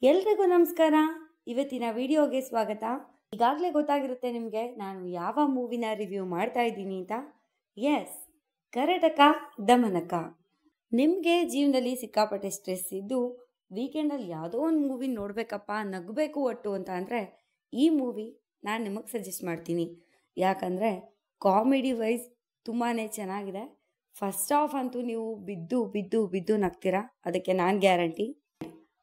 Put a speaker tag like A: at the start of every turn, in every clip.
A: ಎಲ್ರಿಗೂ ನಮಸ್ಕಾರ. ಇವತ್ತಿನ ವಿಡಿಯೋಗೆ ಸ್ವಾಗತ. ಈಗಾಗಲೇ ಗೊತ್ತಾಗಿರುತ್ತೆ ನಿಮಗೆ ನಾನು ಯಾವ ಮೂವಿನ ರಿವ್ಯೂ ಮಾಡ್ತಾ ಇದ್ದೀನಿ ಅಂತ. ಎಸ್, ಕರಟಕ ದಮನಕ. ನಿಮಗೆ ಜೀವನದಲ್ಲಿ ಸಿಕ್ಕಾಪಟ್ಟೆ ಸ್ಟ್ರೆಸ್ ಇದ್ದು ವೀಕೆಂಡಲ್ಲಿ ಯಾವುದೋ ಒಂದು ಮೂವಿ ನೋಡಬೇಕಪ್ಪ, ನಗಬೇಕು ಒಟ್ಟು ಅಂತ ಅಂದರೆ ಈ ಮೂವಿ ನಾನು ನಿಮಗೆ ಸಜೆಸ್ಟ್ ಮಾಡ್ತೀನಿ. ಯಾಕಂದರೆ ಕಾಮಿಡಿ ವೈಸ್ ತುಂಬಾ ಚೆನ್ನಾಗಿದೆ. ಫಸ್ಟ್ ಆಫ್ ಅಂತೂ ನೀವು ಬಿದ್ದು ಬಿದ್ದು ಬಿದ್ದು ನಗ್ತೀರಾ, ಅದಕ್ಕೆ ನಾನು ಗ್ಯಾರಂಟಿ.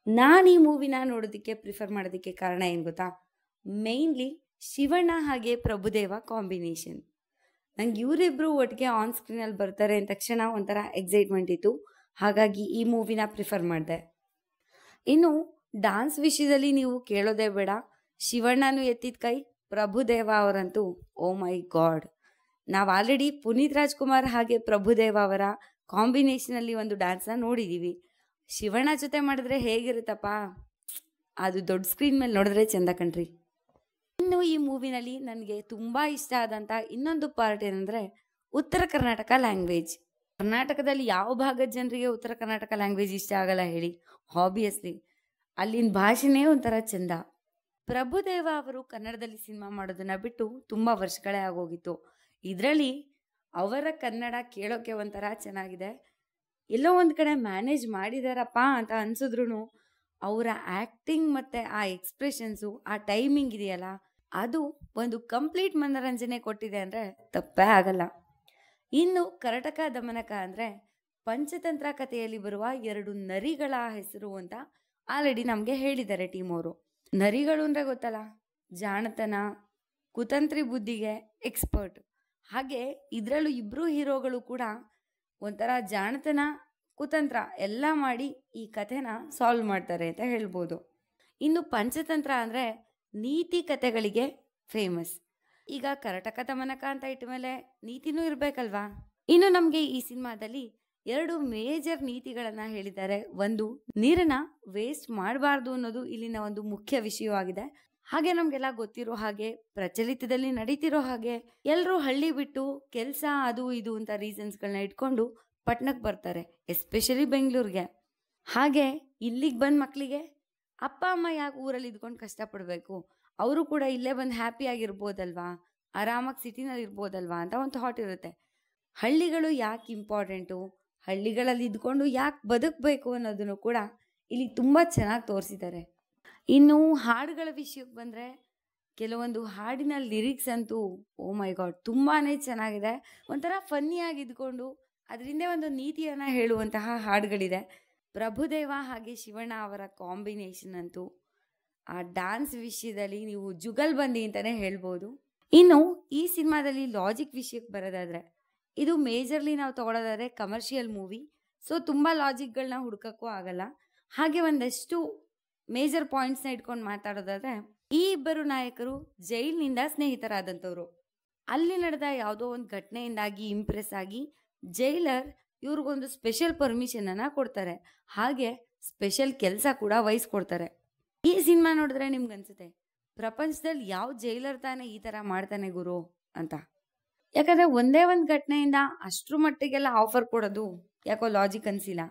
A: ನಾನು ಈ ಮೂವಿನ ನೋಡೋದಕ್ಕೆ ಪ್ರಿಫರ್ ಮಾಡೋದಕ್ಕೆ ಕಾರಣ ಏನು ಗೊತ್ತಾ? ಮೇಯ್ನ್ಲಿ ಶಿವಣ್ಣ ಹಾಗೆ ಪ್ರಭುದೇವ ಕಾಂಬಿನೇಷನ್. ನಂಗೆ ಇವರಿಬ್ಬರು ಒಟ್ಟಿಗೆ ಆನ್ ಸ್ಕ್ರೀನಲ್ಲಿ ಬರ್ತಾರೆ ಅಂದ ತಕ್ಷಣ ಒಂಥರ ಎಕ್ಸೈಟ್ಮೆಂಟ್ ಇತ್ತು, ಹಾಗಾಗಿ ಈ ಮೂವಿನ ಪ್ರಿಫರ್ ಮಾಡಿದೆ. ಇನ್ನು ಡಾನ್ಸ್ ವಿಷಯದಲ್ಲಿ ನೀವು ಕೇಳೋದೇ ಬೇಡ, ಶಿವಣ್ಣನೂ ಎತ್ತಿದ ಕೈ, ಪ್ರಭುದೇವ ಅವರಂತೂ ಓ ಮೈ ಗಾಡ್. ನಾವು ಆಲ್ರೆಡಿ ಪುನೀತ್ ರಾಜ್ಕುಮಾರ್ ಹಾಗೆ ಪ್ರಭುದೇವ ಅವರ ಕಾಂಬಿನೇಷನಲ್ಲಿ ಒಂದು ಡ್ಯಾನ್ಸ್ನ ನೋಡಿದ್ದೀವಿ. ಶಿವಣ್ಣ ಜೊತೆ ಮಾಡಿದ್ರೆ ಹೇಗಿರುತ್ತಪ್ಪ, ಅದು ದೊಡ್ಡ ಸ್ಕ್ರೀನ್ ಮೇಲೆ ನೋಡಿದ್ರೆ ಚೆಂದ ಕಣ್ರಿ. ಇನ್ನು ಈ ಮೂವಿನಲ್ಲಿ ನನಗೆ ತುಂಬ ಇಷ್ಟ ಆದಂಥ ಇನ್ನೊಂದು ಪಾರ್ಟ್ ಏನಂದರೆ ಉತ್ತರ ಕರ್ನಾಟಕ ಲ್ಯಾಂಗ್ವೇಜ್. ಕರ್ನಾಟಕದಲ್ಲಿ ಯಾವ ಭಾಗದ ಜನರಿಗೆ ಉತ್ತರ ಕರ್ನಾಟಕ ಲ್ಯಾಂಗ್ವೇಜ್ ಇಷ್ಟ ಆಗಲ್ಲ ಹೇಳಿ? ಆಬ್ವಿಯಸ್ಲಿ ಅಲ್ಲಿನ ಭಾಷೆನೇ ಒಂಥರ ಚೆಂದ. ಪ್ರಭುದೇವ ಅವರು ಕನ್ನಡದಲ್ಲಿ ಸಿನಿಮಾ ಮಾಡೋದನ್ನ ಬಿಟ್ಟು ತುಂಬ ವರ್ಷಗಳೇ ಆಗೋಗಿತ್ತು. ಇದರಲ್ಲಿ ಅವರ ಕನ್ನಡ ಕೇಳೋಕ್ಕೆ ಒಂಥರ ಚೆನ್ನಾಗಿದೆ. ಎಲ್ಲೋ ಒಂದು ಕಡೆ ಮ್ಯಾನೇಜ್ ಮಾಡಿದಾರಪ್ಪ ಅಂತ ಅನ್ಸಿದ್ರು ಅವರ ಆ್ಯಕ್ಟಿಂಗ್ ಮತ್ತು ಆ ಎಕ್ಸ್ಪ್ರೆಷನ್ಸು, ಆ ಟೈಮಿಂಗ್ ಇದೆಯಲ್ಲ, ಅದು ಒಂದು ಕಂಪ್ಲೀಟ್ ಮನೋರಂಜನೆ ಕೊಟ್ಟಿದೆ ಅಂದರೆ ತಪ್ಪೇ ಆಗಲ್ಲ. ಇನ್ನು ಕರಟಕ ದಮನಕ ಅಂದರೆ ಪಂಚತಂತ್ರ ಕಥೆಯಲ್ಲಿ ಬರುವ ಎರಡು ನರಿಗಳ ಹೆಸರು ಅಂತ ಆಲ್ರೆಡಿ ನಮಗೆ ಹೇಳಿದ್ದಾರೆ ಟೀಮ್ ಅವರು. ನರಿಗಳು ಅಂದರೆ ಗೊತ್ತಲ್ಲ, ಜಾಣತನ, ಕುತಂತ್ರಿ ಬುದ್ಧಿಗೆ ಎಕ್ಸ್ಪರ್ಟ್. ಹಾಗೆ ಇದರಲ್ಲೂ ಇಬ್ಬರು ಹೀರೋಗಳು ಕೂಡ ಒಂಥರ ಜಾಣತನ, ಕುತಂತ್ರ ಎಲ್ಲ ಮಾಡಿ ಈ ಕಥೆನ ಸಾಲ್ವ್ ಮಾಡ್ತಾರೆ ಅಂತ ಹೇಳ್ಬೋದು. ಇನ್ನು ಪಂಚತಂತ್ರ ಅಂದರೆ ನೀತಿ ಕಥೆಗಳಿಗೆ ಫೇಮಸ್. ಈಗ ಕರಟಕ ದಮನಕ ಅಂತ ಇಟ್ಟ ಮೇಲೆ ನೀತಿನೂ ಇರಬೇಕಲ್ವಾ? ಇನ್ನು ನಮಗೆ ಈ ಸಿನಿಮಾದಲ್ಲಿ ಎರಡು ಮೇಜರ್ ನೀತಿಗಳನ್ನು ಹೇಳಿದ್ದಾರೆ. ಒಂದು, ನೀರನ್ನ ವೇಸ್ಟ್ ಮಾಡಬಾರ್ದು ಅನ್ನೋದು ಇಲ್ಲಿನ ಒಂದು ಮುಖ್ಯ ವಿಷಯವಾಗಿದೆ. ಹಾಗೆ ನಮಗೆಲ್ಲ ಗೊತ್ತಿರೋ ಹಾಗೆ, ಪ್ರಚಲಿತದಲ್ಲಿ ನಡೀತಿರೋ ಹಾಗೆ, ಎಲ್ಲರೂ ಹಳ್ಳಿ ಬಿಟ್ಟು ಕೆಲಸ ಅದು ಇದು ಅಂತ ರೀಸನ್ಸ್ಗಳನ್ನ ಇಟ್ಕೊಂಡು ಪಟ್ಟಣಕ್ಕೆ ಬರ್ತಾರೆ, ಎಸ್ಪೆಷಲಿ ಬೆಂಗಳೂರಿಗೆ. ಹಾಗೆ ಇಲ್ಲಿಗೆ ಬಂದ ಮಕ್ಕಳಿಗೆ ಅಪ್ಪ ಅಮ್ಮ ಯಾಕೆ ಊರಲ್ಲಿ ಇದ್ಕೊಂಡು ಕಷ್ಟಪಡಬೇಕು, ಅವರು ಕೂಡ ಇಲ್ಲೇ ಬಂದು ಹ್ಯಾಪಿಯಾಗಿರ್ಬೋದಲ್ವಾ, ಆರಾಮಾಗಿ ಸಿಟಿನಲ್ಲಿ ಇರ್ಬೋದಲ್ವಾ ಅಂತ ಒಂದು ಥಾಟ್ ಇರುತ್ತೆ. ಹಳ್ಳಿಗಳು ಯಾಕೆ ಇಂಪಾರ್ಟೆಂಟು, ಹಳ್ಳಿಗಳಲ್ಲಿ ಇದ್ಕೊಂಡು ಯಾಕೆ ಬದುಕಬೇಕು ಅನ್ನೋದನ್ನು ಕೂಡ ಇಲ್ಲಿ ತುಂಬ ಚೆನ್ನಾಗಿ ತೋರಿಸಿದ್ದಾರೆ. ಇನ್ನು ಹಾಡುಗಳ ವಿಷಯಕ್ಕೆ ಬಂದರೆ ಕೆಲವೊಂದು ಹಾಡಿನ ಲಿರಿಕ್ಸ್ ಅಂತೂ ಓ ಮೈ ಗಾಡ್ ತುಂಬಾ ಚೆನ್ನಾಗಿದೆ. ಒಂಥರ ಫನ್ನಿಯಾಗಿ ಇದ್ಕೊಂಡು ಅದರಿಂದ ಒಂದು ನೀತಿಯನ್ನು ಹೇಳುವಂತಹ ಹಾಡುಗಳಿದೆ. ಪ್ರಭುದೇವ ಹಾಗೆ ಶಿವಣ್ಣ ಅವರ ಕಾಂಬಿನೇಷನ್ ಅಂತೂ ಆ ಡ್ಯಾನ್ಸ್ ವಿಷಯದಲ್ಲಿ ನೀವು ಜುಗಲ್ಬಂದಿ ಅಂತಲೇ ಹೇಳ್ಬೋದು. ಇನ್ನು ಈ ಸಿನಿಮಾದಲ್ಲಿ ಲಾಜಿಕ್ ವಿಷಯಕ್ಕೆ ಬರೋದಾದರೆ, ಇದು ಮೇಜರ್ಲಿ ನಾವು ತಗೊಳ್ಳೋದಾದರೆ ಕಮರ್ಷಿಯಲ್ ಮೂವಿ, ಸೊ ತುಂಬ ಲಾಜಿಕ್ಗಳನ್ನ ಹುಡ್ಕೋಕ್ಕೂ ಆಗಲ್ಲ. ಹಾಗೆ ಒಂದಷ್ಟು ಮೇಜರ್ ಪಾಯಿಂಟ್ಸ್ನ ಇಟ್ಕೊಂಡು ಮಾತಾಡೋದಾದರೆ, ಈ ಇಬ್ಬರು ನಾಯಕರು ಜೈಲಿನಿಂದ ಸ್ನೇಹಿತರಾದಂಥವ್ರು. ಅಲ್ಲಿ ನಡೆದ ಯಾವುದೋ ಒಂದು ಘಟನೆಯಿಂದಾಗಿ ಇಂಪ್ರೆಸ್ ಆಗಿ ಜೈಲರ್ ಇವ್ರಿಗೊಂದು ಸ್ಪೆಷಲ್ ಪರ್ಮಿಷನನ್ನು ಕೊಡ್ತಾರೆ, ಹಾಗೆ ಸ್ಪೆಷಲ್ ಕೆಲಸ ಕೂಡ ವಹಿಸ್ಕೊಡ್ತಾರೆ. ಈ ಸಿನಿಮಾ ನೋಡಿದ್ರೆ ನಿಮ್ಗೆ ಅನ್ಸುತ್ತೆ, ಪ್ರಪಂಚದಲ್ಲಿ ಯಾವ ಜೈಲರ್ ತಾನೇ ಈ ಥರ ಮಾಡ್ತಾನೆ ಗುರು ಅಂತ. ಯಾಕಂದರೆ ಒಂದೇ ಒಂದು ಘಟನೆಯಿಂದ ಅಷ್ಟರ ಮಟ್ಟಿಗೆಲ್ಲ ಆಫರ್ ಕೊಡೋದು ಯಾಕೋ ಲಾಜಿಕ್ ಅನಿಸಿಲ್ಲ.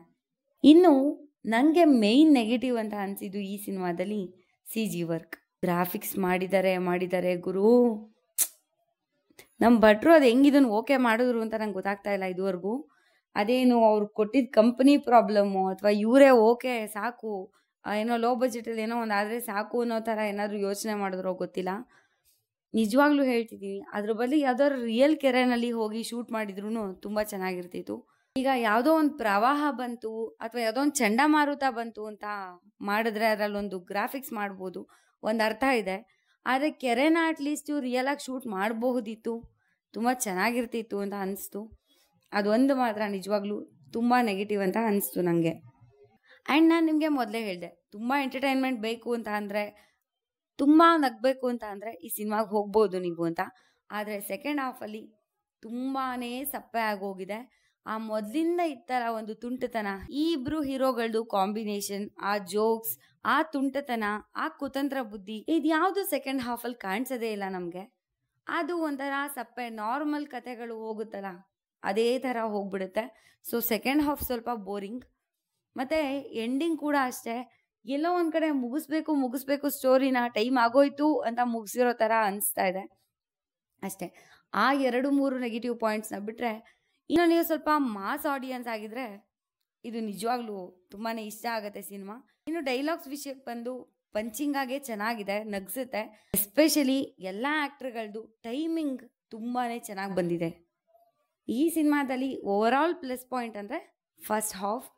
A: ಇನ್ನು ನನಗೆ ಮೇಯ್ನ್ ನೆಗೆಟಿವ್ ಅಂತ ಅನಿಸಿದ್ದು ಈ ಸಿನಿಮಾದಲ್ಲಿ CG ವರ್ಕ್. ಗ್ರಾಫಿಕ್ಸ್ ಮಾಡಿದ್ದಾರೆ ಗುರು. ನಮ್ಮ ಭಟ್ರು ಅದು ಹೆಂಗಿದನ್ನು ಓಕೆ ಮಾಡಿದ್ರು ಅಂತ ನಂಗೆ ಗೊತ್ತಾಗ್ತಾ ಇಲ್ಲ ಇದುವರೆಗೂ. ಅದೇನು ಅವ್ರು ಕೊಟ್ಟಿದ್ದ ಕಂಪ್ನಿ ಪ್ರಾಬ್ಲಮ್ಮು, ಅಥವಾ ಇವರೇ ಓಕೆ ಸಾಕು, ಏನೋ ಲೋ ಬಜೆಟಲ್ಲಿ ಏನೋ ಒಂದು ಆದರೆ ಸಾಕು ಅನ್ನೋ ಥರ ಏನಾದರೂ ಯೋಚನೆ ಮಾಡಿದ್ರೋ ಗೊತ್ತಿಲ್ಲ. ನಿಜವಾಗ್ಲೂ ಹೇಳ್ತಿದ್ದೀನಿ, ಅದ್ರ ಬದಲು ಯಾವ್ದಾದ್ರು ರಿಯಲ್ ಕೆರೆನಲ್ಲಿ ಹೋಗಿ ಶೂಟ್ ಮಾಡಿದ್ರು ತುಂಬ ಚೆನ್ನಾಗಿರ್ತಿತ್ತು. ಈಗ ಯಾವುದೋ ಒಂದು ಪ್ರವಾಹ ಬಂತು ಅಥವಾ ಯಾವುದೋ ಒಂದು ಚಂಡಮಾರುತ ಬಂತು ಅಂತ ಮಾಡಿದ್ರೆ ಅದರಲ್ಲೊಂದು ಗ್ರಾಫಿಕ್ಸ್ ಮಾಡ್ಬೋದು, ಒಂದು ಅರ್ಥ ಇದೆ. ಆದರೆ ಕೆರೆನ ಅಟ್ಲೀಸ್ಟು ರಿಯಲಾಗಿ ಶೂಟ್ ಮಾಡಬಹುದಿತ್ತು, ತುಂಬ ಚೆನ್ನಾಗಿರ್ತಿತ್ತು ಅಂತ ಅನಿಸ್ತು. ಅದೊಂದು ಮಾತ್ರ ನಿಜವಾಗ್ಲೂ ತುಂಬ ನೆಗೆಟಿವ್ ಅಂತ ಅನಿಸ್ತು ನನಗೆ. ಆ್ಯಂಡ್ ನಾನು ನಿಮಗೆ ಮೊದಲೇ ಹೇಳಿದೆ, ತುಂಬ ಎಂಟರ್ಟೈನ್ಮೆಂಟ್ ಬೇಕು ಅಂತ ಅಂದರೆ, ತುಂಬ ನಗಬೇಕು ಅಂತ ಅಂದರೆ ಈ ಸಿನಿಮಾಗೆ ಹೋಗ್ಬೋದು ನೀವು ಅಂತ. ಆದರೆ ಸೆಕೆಂಡ್ ಹಾಫಲ್ಲಿ ತುಂಬಾ ಸಪ್ಪೆ ಆಗೋಗಿದೆ. ಆ ಮೊದಲಿಂದ ಇತ್ತಲ್ಲ ಒಂದು ತುಂಟತನ, ಈ ಇಬ್ಬರು ಹೀರೋಗಳದ್ದು ಕಾಂಬಿನೇಷನ್, ಆ ಜೋಕ್ಸ್, ಆ ತುಂಟತನ, ಆ ಕುತಂತ್ರ ಬುದ್ಧಿ, ಇದು ಯಾವುದು ಸೆಕೆಂಡ್ ಹಾಫಲ್ಲಿ ಕಾಣಿಸೋದೇ ಇಲ್ಲ ನಮಗೆ. ಅದು ಒಂಥರ ಸಪ್ಪೆ, ನಾರ್ಮಲ್ ಕಥೆಗಳು ಹೋಗುತ್ತಲ್ಲ ಅದೇ ಥರ ಹೋಗ್ಬಿಡುತ್ತೆ. ಸೊ ಸೆಕೆಂಡ್ ಹಾಫ್ ಸ್ವಲ್ಪ ಬೋರಿಂಗ್. ಮತ್ತು ಎಂಡಿಂಗ್ ಕೂಡ ಅಷ್ಟೇ, ಎಲ್ಲೋ ಒಂದು ಕಡೆ ಮುಗಿಸ್ಬೇಕು ಸ್ಟೋರಿನ, ಟೈಮ್ ಆಗೋಯ್ತು ಅಂತ ಮುಗಿಸಿರೋ ಥರ ಅನಿಸ್ತಾ ಇದೆ ಅಷ್ಟೇ. ಆ 2-3 ನೆಗೆಟಿವ್ ಪಾಯಿಂಟ್ಸ್ನ ಬಿಟ್ಟರೆ ಇನ್ನು ನೀವು ಸ್ವಲ್ಪ ಮಾಸ್ ಆಡಿಯನ್ಸ್ ಆಗಿದ್ರೆ ಇದು ನಿಜವಾಗ್ಲೂ ತುಂಬಾ ಇಷ್ಟ ಆಗುತ್ತೆ ಸಿನಿಮಾ. ಇನ್ನು ಡೈಲಾಗ್ಸ್ ವಿಷಯಕ್ಕೆ ಬಂದು ಪಂಚಿಂಗ್ ಆಗೇ ಚೆನ್ನಾಗಿದೆ, ನಗ್ಸುತ್ತೆ. ಎಸ್ಪೆಷಲಿ ಎಲ್ಲ ಆ್ಯಕ್ಟ್ರ್ಗಳದ್ದು ಟೈಮಿಂಗ್ ತುಂಬಾ ಚೆನ್ನಾಗಿ ಬಂದಿದೆ. ಈ ಸಿನಿಮಾದಲ್ಲಿ ಓವರ್ ಆಲ್ ಪ್ಲಸ್ ಪಾಯಿಂಟ್ ಅಂದರೆ ಫಸ್ಟ್ ಹಾಫ್.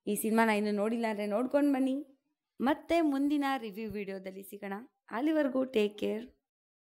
A: ಈ ಸಿನಿಮಾನ ಇನ್ನು ನೋಡಿಲ್ಲ ಅಂದರೆ ನೋಡ್ಕೊಂಡು ಬನ್ನಿ. ಮತ್ತೆ ಮುಂದಿನ ರಿವ್ಯೂ ವಿಡಿಯೋದಲ್ಲಿ ಸಿಗೋಣ. ಅಲ್ಲಿವರೆಗೂ ಟೇಕ್ ಕೇರ್.